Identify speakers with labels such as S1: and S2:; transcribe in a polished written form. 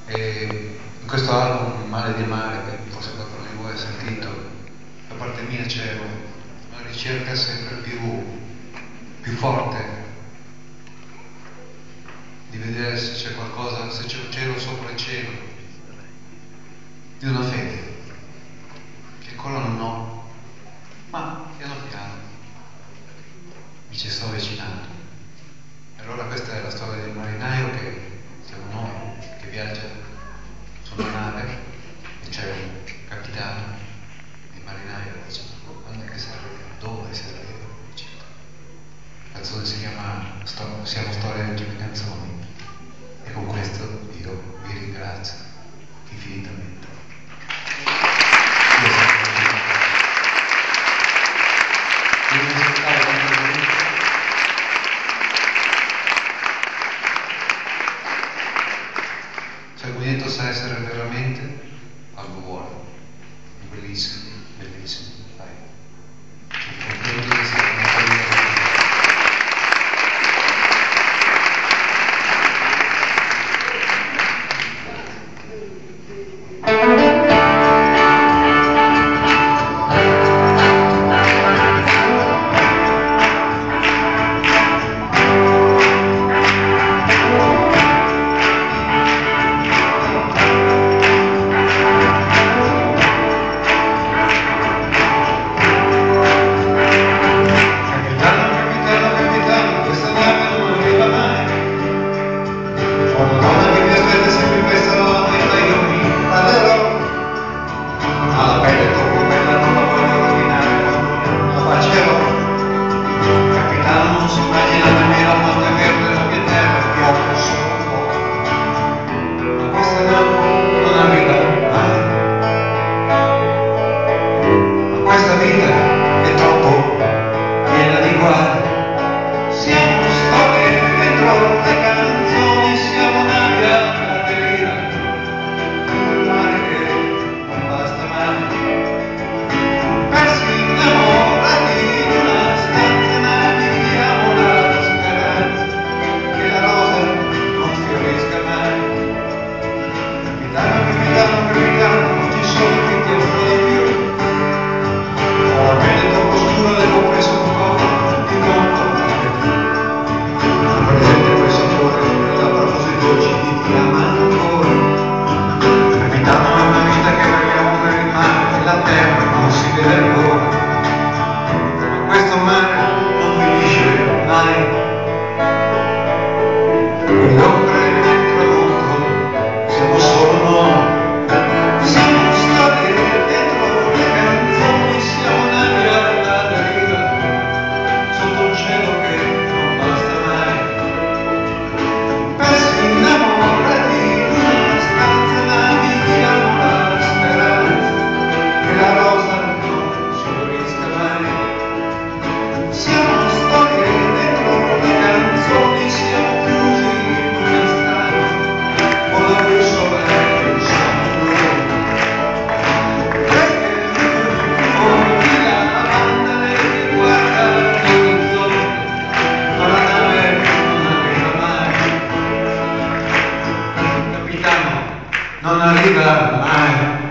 S1: E in questo album Male di amare, che forse qualcuno di voi ha sentito, da parte mia c'è una ricerca sempre più forte di vedere se c'è qualcosa, se c'è un cielo sopra il cielo, di una fede che ancora non ho, ma piano piano mi ci sto avvicinando. E allora questa è la storia del marinaio, che siamo noi, che viaggia su una nave e c'è un capitano, il marinaio dice: quando è che si arriva? Dove si arriva? Eccetera. La canzone si chiama Siamo storie di ultime canzoni, e con questo io vi ringrazio infinitamente. Cioè, il movimento sa essere veramente algo buono, bellissimo, bellissimo, dai. Sono contento di essere una famiglia.
S2: Non arriva mai.